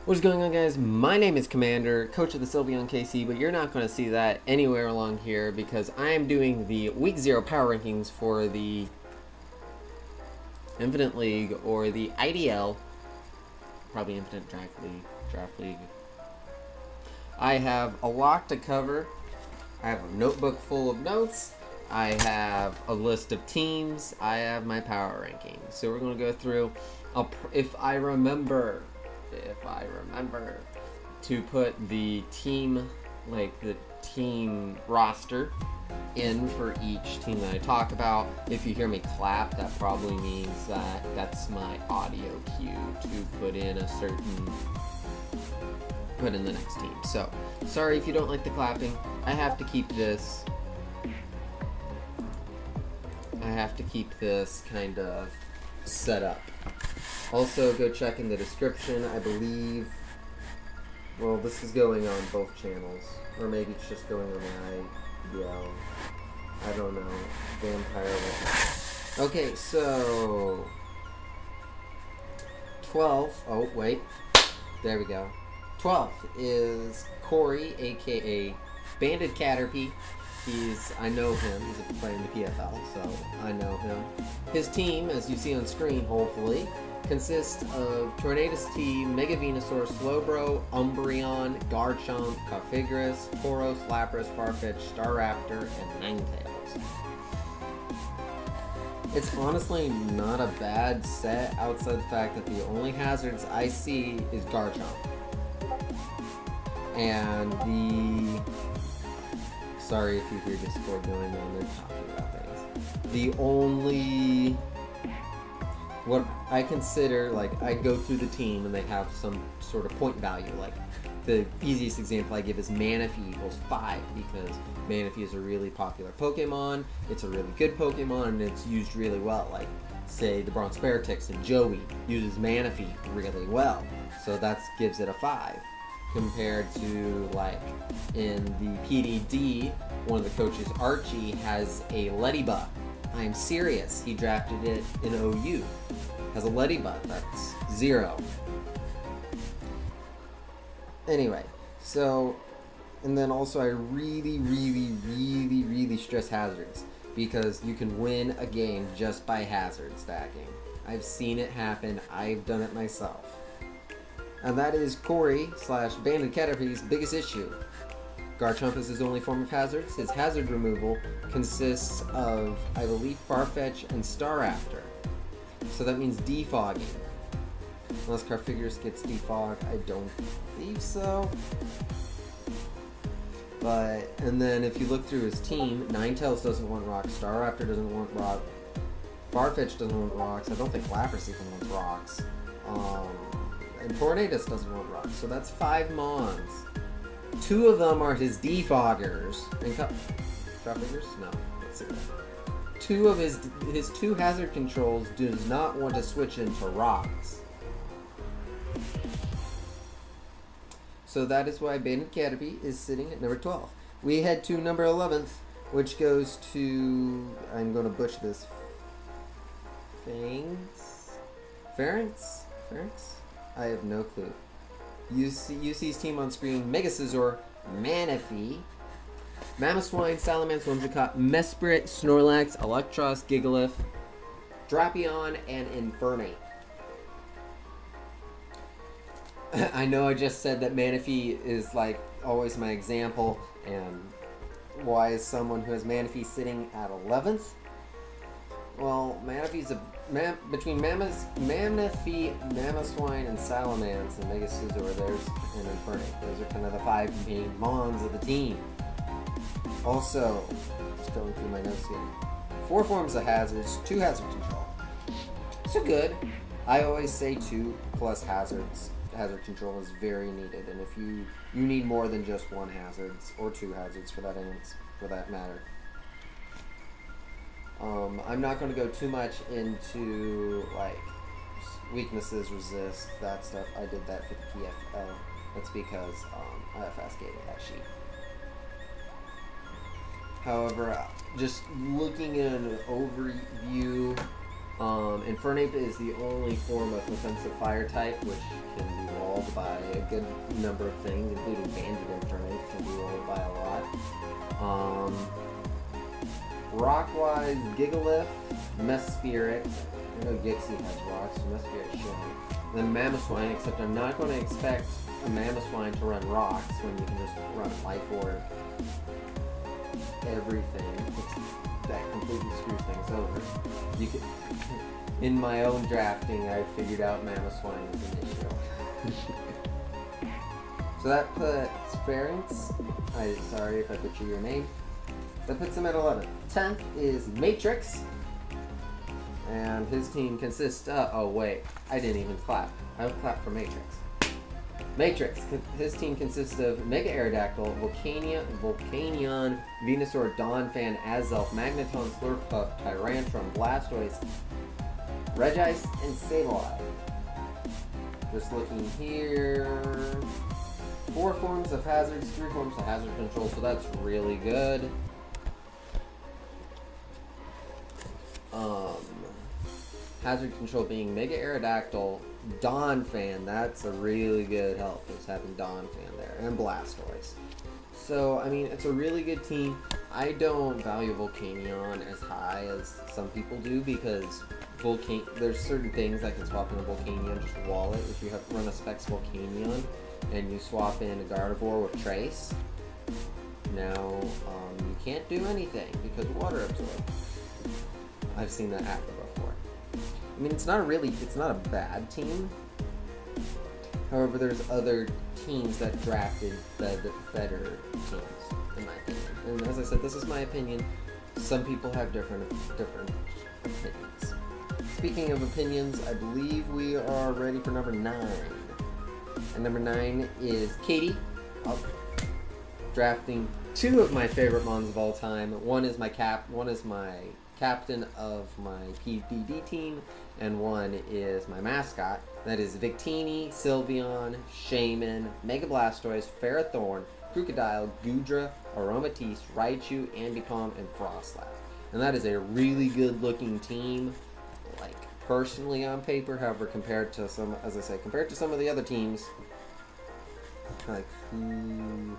What's going on, guys? My name is Commander, coach of the Sylveon KC, but you're not going to see that anywhere along here because I am doing the Week 0 power rankings for the Infinite League, or the IDL, probably Infinite Draft League. I have a lot to cover. I have a notebook full of notes. I have a list of teams. I have my power rankings. So we're going to go through, if I remember to put the team, like the team roster in for each team that I talk about. If you hear me clap, that probably means that that's my audio cue to put in the next team. So sorry if you don't like the clapping. I have to keep this kind of set up. Also, go check in the description. I believe, well, this is going on both channels, or maybe it's just going on my IDL. I don't know. Vampire. Okay, so 12. Oh, wait. There we go. 12 is Corey, aka Banded Caterpie. I know him. He's playing the PFL, so I know him. His team, as you see on screen, hopefully, consists of Tornadus T, Mega Venusaur, Slowbro, Umbreon, Garchomp, Cofagrigus, Tauros, Lapras, Farfetch, Staraptor, and Ninetales. It's honestly not a bad set outside the fact that the only hazards I see is Garchomp. And sorry if you hear Discord going on, they're talking about things. The only, what I consider, like, I go through the team and they have some sort of point value. Like, the easiest example I give is Manaphy equals 5, because Manaphy is a really popular Pokemon, it's a really good Pokemon, and it's used really well. Like, say, the Bronzbertix and Joey uses Manaphy really well, so that gives it a 5. Compared to, like, in the PDD, one of the coaches, Archie, has a Ladybug. I am serious. He drafted it in OU. Has a Ladybug. That's 0. Anyway, so, and then also I really stress hazards, because you can win a game just by hazard stacking. I've seen it happen. I've done it myself. And that is Corey / Banded Caterpie's biggest issue. Garchomp is his only form of hazards. His hazard removal consists of, I believe, Farfetch and Staraptor. So that means defogging. Unless Cofagrigus gets defogged, I don't believe so. But, and then if you look through his team, Ninetales doesn't want rocks, Staraptor doesn't want rock, Farfetch doesn't want rocks, I don't think Lapras even wants rocks. And Tornadus doesn't want rocks, so that's 5 Mons. 2 of them are his defoggers. And Cofagrigus? No, let's see that. 2 of his 2 hazard controls does not want to switch into rocks. So that is why Banded Caterpie is sitting at number 12. We head to number 11th, which goes to, I'm going to butcher this, Pharynx? I have no clue. You see his team on screen: Mega Scizor, Manaphy, Mamoswine, Salamence, Whimsicott, Mesprit, Snorlax, Eelektross, Gigalith, Drapion, and Infernape. I know I just said that Manaphy is, like, always my example, and why is someone who has Manaphy sitting at 11th? Well, Manaphy's between Manaphy, Mamoswine, and Salamence, and Mega Scizor, and Infernape. Those are kind of the 5 main Mons of the team. Also, just going through my notes here, 4 forms of hazards, 2 hazard control. So good. I always say 2 plus hazards. Hazard control is very needed, and if you need more than just 1 hazards, or 2 hazards for that matter. I'm not going to go too much into, like, weaknesses, resist, that stuff. I did that for the PFL. That's because I fast-gated that sheet. However, just looking at an overview Infernape is the only form of offensive fire type, which can be walled by a good number of things, including Banded Infernape can be walled by a lot. Rock-wise, Gigalith, Mesprit. I know Gixie has rocks, so Mesprit shouldn't. Then Mamoswine, except I'm not going to expect a Mamoswine to run rocks when you can just run Life Orb. Everything. That completely screws things over. You could, in my own drafting, I figured out Mamoswine is an issue. So that puts Pharynx. Sorry if I butcher your name. That puts him at 11th. 10th is Matrix. And his team consists of... Oh, wait. I didn't even clap. I would clap for Matrix. Matrix. His team consists of Mega Aerodactyl, Volcanion, Venusaur, Donphan, Azelf, Magneton, Slurpuff, Tyrantrum, Blastoise, Regice, and Sableye. Just looking here... 4 forms of hazards, 3 forms of hazard control, so that's really good. Hazard control being Mega Aerodactyl, Donphan, that's a really good help, just having Donphan there, and Blastoise. So, I mean, it's a really good team. I don't value Volcanion as high as some people do because there's certain things I can swap in a Volcanion, just wall it. If you have run a Specs Volcanion and you swap in a Gardevoir with Trace, now you can't do anything because Water Absorb. I've seen that happen before. I mean, it's not a bad team. However, there's other teams that drafted better teams, in my opinion. And as I said, this is my opinion. Some people have different opinions. Speaking of opinions, I believe we are ready for number 9. And number 9 is Katie. Drafting 2 of my favorite mons of all time. One is my captain of my PDD team, and one is my mascot. That is Victini, Sylveon, Shaymin, Mega Blastoise, Ferrothorn, Krookodile, Goodra, Aromatisse, Raichu, Ambipom, and Frostlass. And that is a really good looking team, like personally on paper. However, compared to some of the other teams, like I need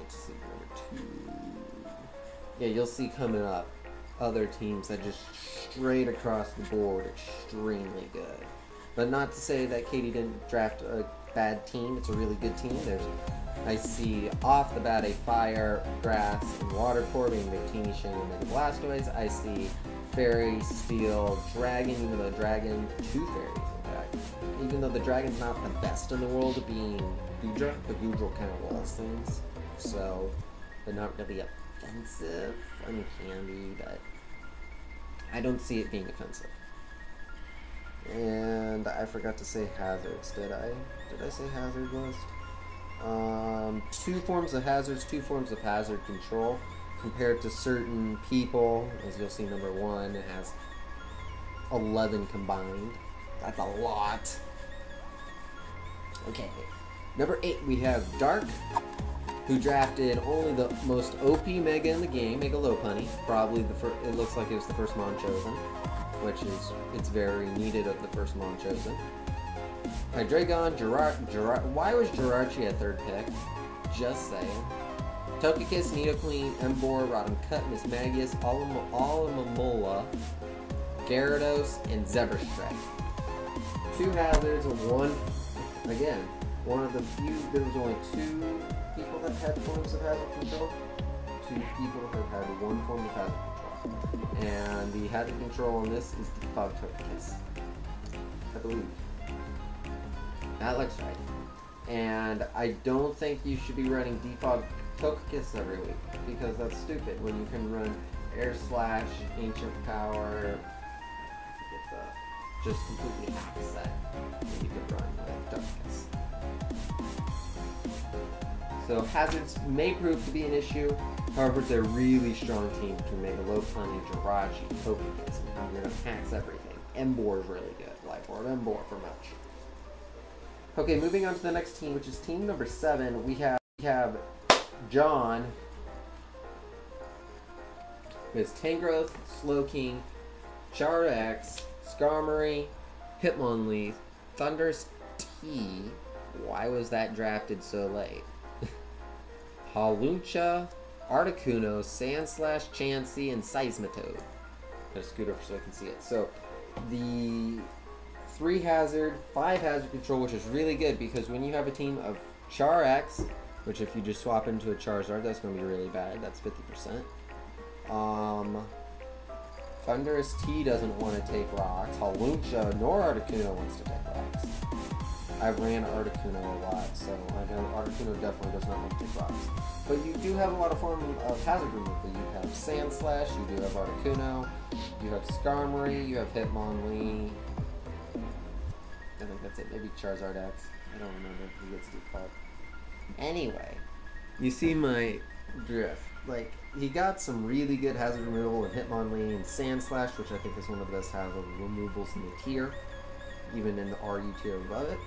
to see number 2. Yeah, you'll see coming up other teams that just straight across the board extremely good. But not to say that Katie didn't draft a bad team. It's a really good team. I see off the bat a Fire, Grass, and Water core being Victini, Shaymin, and Mega Blastoise. I see Fairy, Steel, Dragon, even though Dragon, 2 fairies in fact. Even though the Dragon's not the best in the world, being Goodra, the Goodra kind of walls things. So, they're not really offensive. I mean, can be, but I don't see it being offensive. And I forgot to say hazards, did I? Did I say hazard list? 2 forms of hazards, 2 forms of hazard control. Compared to certain people, as you'll see, number 1 has 11 combined. That's a lot. Okay. Number 8, we have Darc, who drafted only the most OP Mega in the game, Mega Lopunny. Probably it looks like it was the first Mon chosen, which is, it's very needed of the first Mon chosen. Hydreigon, why was Jirachi a 3rd pick? Just saying. Togekiss, Nidoqueen, Emboar, Roddencut, Mismagius, Alomomola, Gyarados, and Zebrastrike. 2 hazards, one of the few, there was only 2 people that had forms of hazard control. 2 people have had 1 form of hazard control. And the hazard control on this is Defog Togekiss, I believe. That looks right. And I don't think you should be running Defog Togekiss every week, because that's stupid when you can run Air Slash, Ancient Power, just completely hack set that you could run with Togekiss. So hazards may prove to be an issue, however it's a really strong team between Mega Lopunny, Jirachi, Togekiss, and you're gonna hacks everything. Emboar is really good, Life Orb Emboar for much. Okay, moving on to the next team, which is team number 7. We have John with Tangrowth, Slowking, Chardex, Skarmory, Hitmonlee, Thundurus T. Why was that drafted so late? Hawlucha, Articuno, Sandslash, Chansey, and Seismitoad. I'm gonna scoot over so I can see it. So, the 3 hazard, 5 hazard control, which is really good because when you have a team of Char-X, which if you just swap into a Charizard, that's going to be really bad. That's 50%. Thundurus T doesn't want to take rocks. Hawlucha nor Articuno wants to take rocks. I ran Articuno a lot, so I know Articuno definitely does not want to take rocks. But you do have a lot of form of hazard removal. You have Sandslash, you do have Articuno, you have Skarmory, you have Hitmonlee. I think that's it. Maybe Charizard X. I don't remember if he gets default. Anyway, you see my drift. Like, he got some really good hazard removal with Hitmonlee and Sandslash, which I think is one of the best hazard removals in the tier, even in the RU tier above it.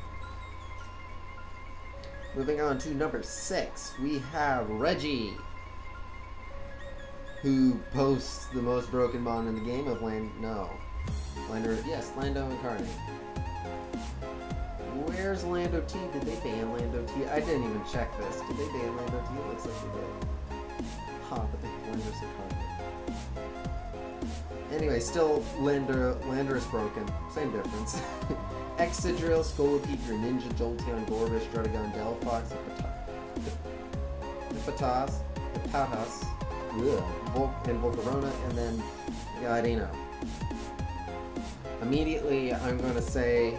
Moving on to number 6, we have Regi, who posts the most broken mon in the game of Lando Incarnate. Where's Lando T? Did they ban Lando T? I didn't even check this. Did they ban Lando T? It looks like they did. Huh, but they have Landorus Incarnate. Anyway, still Landorus broken. Same difference. Excadrill, Scolipede, Greninja, Jolteon, Gorbish, Druddigon, Delphox, Hippotas, and Volcarona, and then Gardena. Immediately, I'm going to say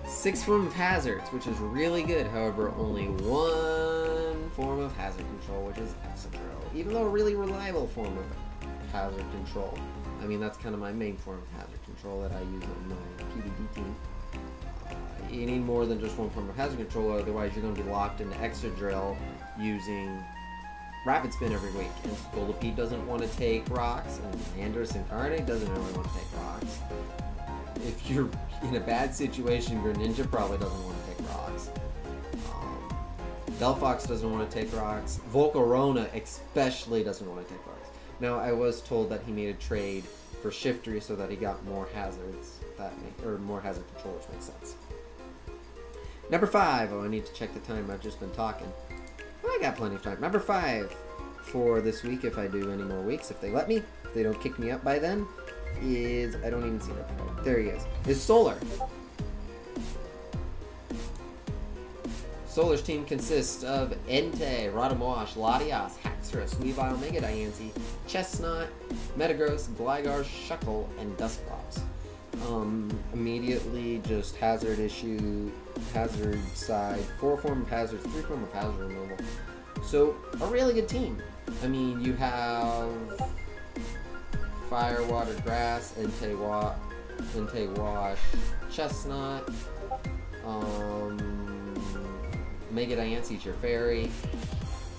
6 form of hazards, which is really good. However, only 1 form of hazard control, which is Excadrill. Even though a really reliable form of hazard control. I mean, that's kind of my main form of hazard control that I use on my PvD team. You need more than just 1 form of hazard control, otherwise you're going to be locked into Excadrill using Rapid Spin every week. And Scolipede doesn't want to take rocks, and Landorus Incarnate doesn't really want to take rocks. If you're in a bad situation, Greninja probably doesn't want to take rocks. Delphox doesn't want to take rocks. Volcarona especially doesn't want to take rocks. Now, I was told that he made a trade for Shiftry so that he got more hazards, or more hazard control, which makes sense. Number 5. Oh, I need to check the time. I've just been talking. Well, I got plenty of time. Number 5 for this week, if I do any more weeks, if they let me, if they don't kick me up by then, is, I don't even see that. There he is. Is Solar. Solar's team consists of Entei, Rotomosh, Latias, Haxorus, Weavile, Mega Diancie, Chestnut, Metagross, Gligar, Shuckle, and Dusclops. Immediately just hazard issue, hazard side, 4 form of hazards, 3 form of hazard removal. So, a really good team. I mean, you have Fire, Water, Grass, Entei Wash, Chestnut, Mega Diancie's your fairy.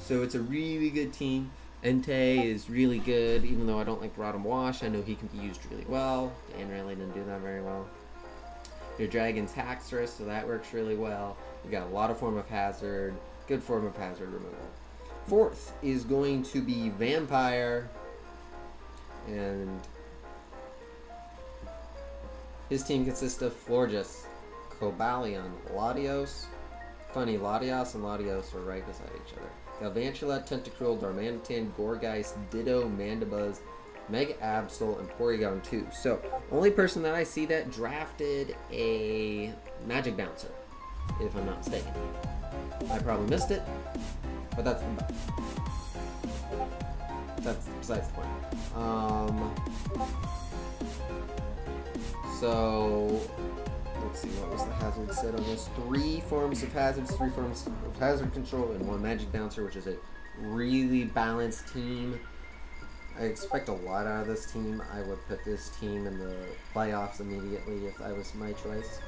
So it's a really good team. Entei is really good, even though I don't like Rotom Wash. I know he can be used really well. Dan really didn't do that very well. Your Dragon's Haxorus, so that works really well. You got a lot of form of hazard, good form of hazard removal. 4th is going to be Vampire, and his team consists of Florges, Cobalion, Latios. Funny, Latias and Latios are right beside each other. Galvantula, Tentacruel, Darmanitan, Gourgeist, Ditto, Mandibuzz, Mega Absol, and Porygon 2. So, only person that I see that drafted a Magic Bouncer, if I'm not mistaken. I probably missed it, but that's besides the point. So, let's see, what was the hazard set on this? 3 forms of hazards, 3 forms of hazard control, and 1 Magic Bouncer, which is a really balanced team. I expect a lot out of this team. I would put this team in the playoffs immediately if I was my choice.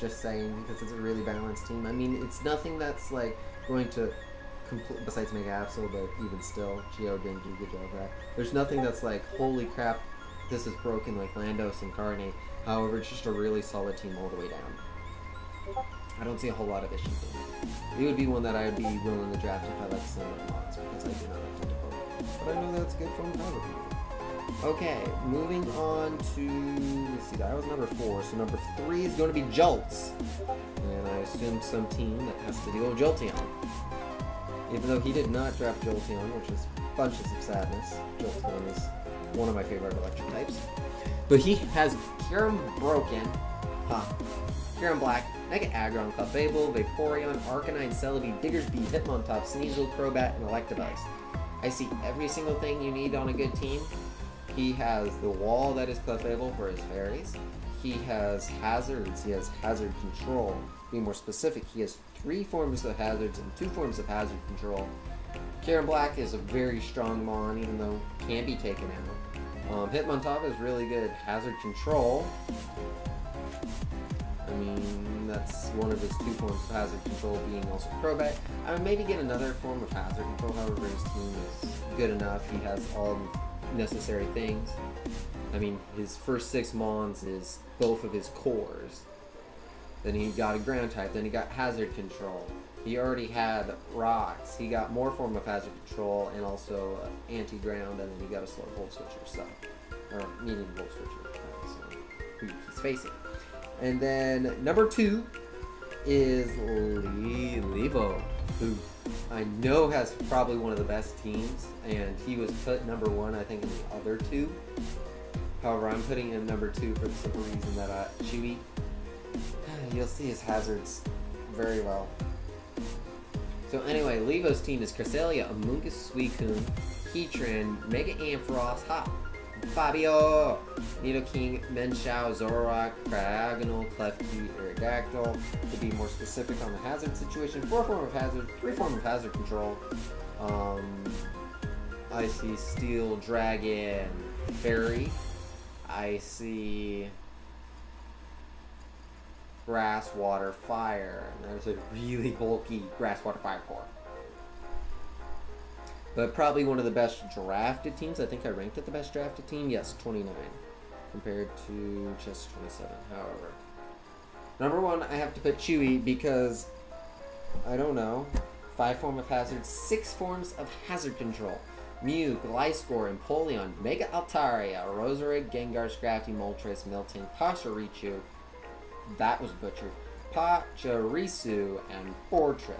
Just saying, because it's a really balanced team. I mean, it's nothing that's like going to besides Mega Absol, but even still, Geo didn't do a good job of that. There's nothing that's like, holy crap, this is broken like Landorus Incarnate. However, it's just a really solid team all the way down. I don't see a whole lot of issues with it. It would be one that I would be willing to draft if I like some of the mods, because I do not like Tentacle. But I know that's good from other people. Okay, moving on to, let's see, that was number 4, so number 3 is going to be Joltz. And I assume some team that has to deal with Jolteon. Even though he did not draft Jolteon, which is bunches of sadness. Jolteon is one of my favorite electric types. But he has Kyurem Broken, Kyurem Black, Mega Aggron, Clefable, Vaporeon, Arcanine, Celebi, Diggersby, Hitmontop, Sneasel, Crobat, and Electabuzz. I see every single thing you need on a good team. He has the wall that is Clefable for his fairies. He has hazards. He has hazard control. To be more specific, he has 3 forms of hazards and 2 forms of hazard control. Kyurem Black is a very strong Mon, even though it can be taken out. Hitmontop is really good hazard control. I mean, that's one of his 2 forms of hazard control, being also Crobat. I would maybe get another form of hazard control, however his team is good enough. He has all necessary things. I mean, his first 6 Mons is both of his cores. Then he got a ground type, then he got hazard control. He already had rocks. He got more form of hazard control and also anti-ground, and then he got a slow volt switcher, so, or medium volt switcher, so who he's facing. And then number 2 is Levo, who I know has probably one of the best teams, and he was put number 1, I think, in the other 2. However, I'm putting him number 2 for the simple reason that Chewy, you'll see his hazards very well. So anyway, Levo's team is Cresselia, Amoonguss, Suicune, Heatran, Mega Ampharos, Fabio, Nidoqueen, Menshao, Zoroark, Cryogonal, Klefki, Aerodactyl. To be more specific on the hazard situation, 4 form of hazard, 3 form of hazard control. I see Steel, Dragon, Fairy. I see Grass, Water, Fire, and there's a really bulky Grass, Water, Fire core. But probably one of the best drafted teams. I think I ranked it the best drafted team. Yes, 29, compared to just 27, however. Number 1, I have to put Chewy because, I don't know, 5 form of hazard, 6 forms of hazard control. Mew, Gliscor, Empoleon, Mega Altaria, Roserade, Gengar, Scrafty, Moltres, Miltank, Pachirisu, that was butchered, Pachirisu, and Fortress.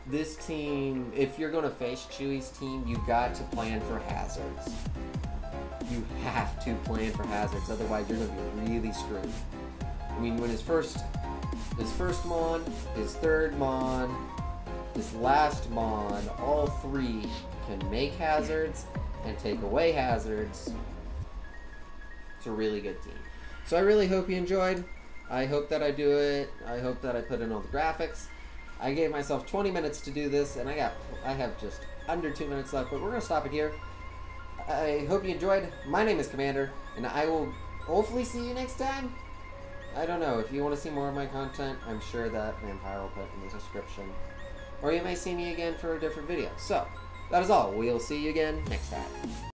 This team, if you're going to face Chewy's team, you got to plan for hazards. You have to plan for hazards, otherwise you're going to be really screwed. I mean, when his first Mon, his third Mon, his last Mon, all 3 can make hazards and take away hazards. It's a really good team. So I really hope you enjoyed. I hope that I do it. I hope that I put in all the graphics. I gave myself 20 minutes to do this, and I have just under 2 minutes left, but we're going to stop it here. I hope you enjoyed. My name is Commander, and I will hopefully see you next time. I don't know. If you want to see more of my content, I'm sure that Vampire will put in the description. Or you may see me again for a different video. So, that is all. We'll see you again next time.